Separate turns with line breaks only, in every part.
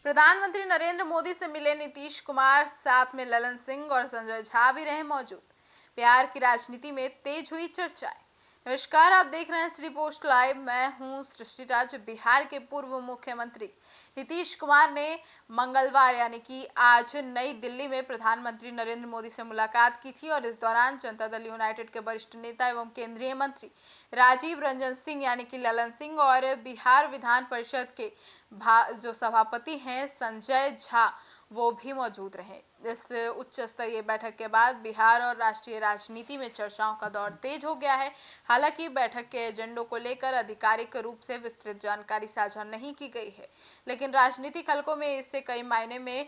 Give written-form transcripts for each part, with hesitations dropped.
प्रधानमंत्री नरेंद्र मोदी से मिले नीतीश कुमार, साथ में ललन सिंह और संजय झा भी रहे मौजूद। बिहार की राजनीति में तेज हुई चर्चाएं। नमस्कार, आप देख रहे हैं श्री पोस्ट लाइव। मैं हूं सृष्टि राज। बिहार के पूर्व मुख्यमंत्री नीतीश कुमार ने मंगलवार यानी कि आज नई दिल्ली में प्रधानमंत्री नरेंद्र मोदी से मुलाकात की थी और इस दौरान जनता दल यूनाइटेड के वरिष्ठ नेता एवं केंद्रीय मंत्री राजीव रंजन सिंह यानी कि ललन सिंह और बिहार विधान परिषद के जो सभापति हैं संजय झा वो भी मौजूद रहे। इस उच्च स्तरीय बैठक के बाद बिहार और राष्ट्रीय राजनीति में चर्चाओं का दौर तेज हो गया है। हालांकि बैठक के एजेंडों को लेकर आधिकारिक रूप से विस्तृत जानकारी साझा नहीं की गई है, लेकिन राजनीतिक हलकों में इससे कई मायने में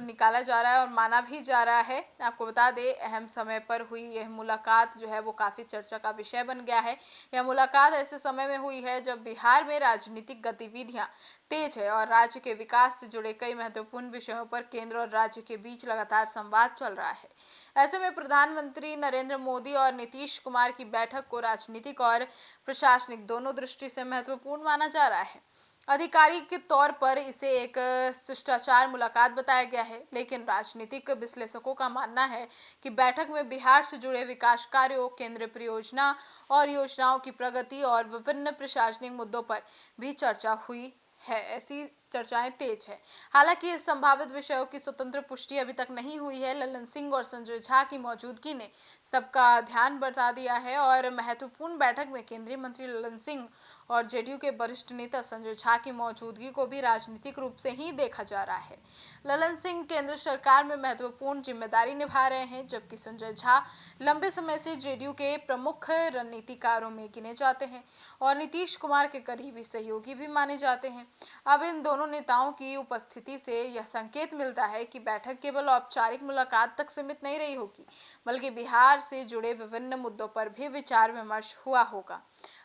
निकाला जा रहा है और माना भी जा रहा है। आपको बता दें, अहम समय पर हुई यह मुलाकात जो है वो काफी चर्चा का विषय बन गया है। यह मुलाकात ऐसे समय में हुई है जब बिहार में राजनीतिक गतिविधियां तेज है और राज्य के विकास से जुड़े कई महत्वपूर्ण विषयों पर केंद्र और राज्य के बीच लगातार संवाद चल रहा है। ऐसे में प्रधानमंत्री नरेंद्र मोदी और नीतीश कुमार की बैठक को राजनीतिक और प्रशासनिक दोनों दृष्टि से महत्वपूर्ण माना जा रहा है। आधिकारिक के तौर पर इसे एक शिष्टाचार मुलाकात बताया गया है, लेकिन राजनीतिक विश्लेषकों का मानना है कि बैठक में बिहार से जुड़े विकास कार्यों, केंद्रीय परियोजना और योजनाओं की प्रगति और विभिन्न प्रशासनिक मुद्दों पर भी चर्चा हुई है। ऐसी चर्चाएं तेज है। हालांकि इस संभावित विषयों की स्वतंत्र पुष्टि अभी तक नहीं हुई है। ललन सिंह और संजय झा की मौजूदगी ने सबका ध्यान बढ़ा दिया है और महत्वपूर्ण बैठक में केंद्रीय मंत्री ललन सिंह और जेडीयू के वरिष्ठ नेता संजय झा की मौजूदगी को भी राजनीतिक रूप से ही देखा जा रहा है। ललन सिंह केंद्र सरकार में महत्वपूर्ण जिम्मेदारी निभा रहे हैं, जबकि संजय झा लंबे समय से जेडीयू के प्रमुख रणनीतिकारों में गिने जाते हैं और नीतीश कुमार के करीबी सहयोगी भी माने जाते हैं। अब इन दोनों नेताओं की उपस्थिति से यह संकेत मिलता है कि बैठक केवल औपचारिक मुलाकात तक सीमित नहीं रही होगी, बल्कि बिहार से जुड़े विभिन्न मुद्दों पर भी विचार विमर्श हुआ होगा।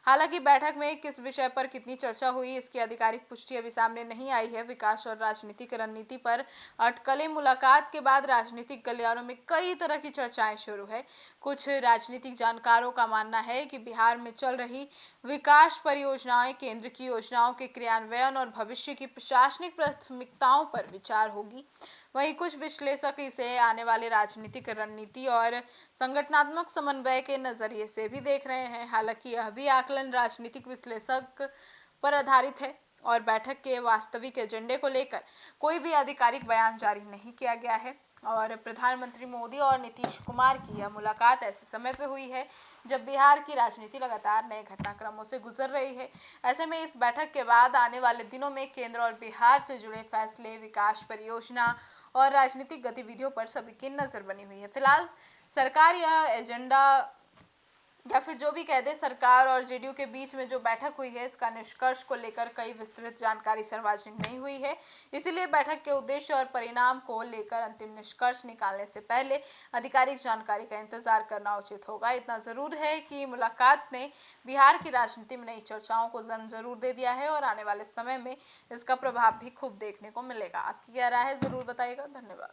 हालांकि बैठक में किस विषय पर कितनी चर्चा हुई, इसकी आधिकारिक पुष्टि अभी सामने नहीं आई है। विकास और राजनीतिक रणनीति पर अटकलें मुलाकात के बाद राजनीतिक गलियारों में कई तरह की चर्चाएं शुरू है। कुछ राजनीतिक जानकारों का मानना है कि बिहार में चल रही विकास परियोजनाएं, केंद्र की योजनाओं के क्रियान्वयन और भविष्य की प्रशासनिक प्राथमिकताओं पर विचार होगी। वहीं कुछ विश्लेषक इसे आने वाले राजनीतिक रणनीति और संगठनात्मक समन्वय के नजरिए से भी देख रहे हैं। हालांकि यह भी आकलन राजनीतिक विश्लेषक पर आधारित है और बैठक के वास्तविक एजेंडे को लेकर कोई भी आधिकारिक बयान जारी नहीं किया गया है। और प्रधानमंत्री मोदी और नीतीश कुमार की यह मुलाकात ऐसे समय पे हुई है जब बिहार की राजनीति लगातार नए घटनाक्रमों से गुजर रही है। ऐसे में इस बैठक के बाद आने वाले दिनों में केंद्र और बिहार से जुड़े फैसले, विकास परियोजना और राजनीतिक गतिविधियों पर सभी की नजर बनी हुई है। फिलहाल सरकार यह एजेंडा या फिर जो भी कह दे, सरकार और जेडीयू के बीच में जो बैठक हुई है इसका निष्कर्ष को लेकर कई विस्तृत जानकारी सार्वजनिक नहीं हुई है। इसीलिए बैठक के उद्देश्य और परिणाम को लेकर अंतिम निष्कर्ष निकालने से पहले आधिकारिक जानकारी का इंतजार करना उचित होगा। इतना जरूर है कि मुलाकात ने बिहार की राजनीति में नई चर्चाओं को जन्म जरूर दे दिया है और आने वाले समय में इसका प्रभाव भी खूब देखने को मिलेगा। आपकी क्या राय है, जरूर बताइएगा। धन्यवाद।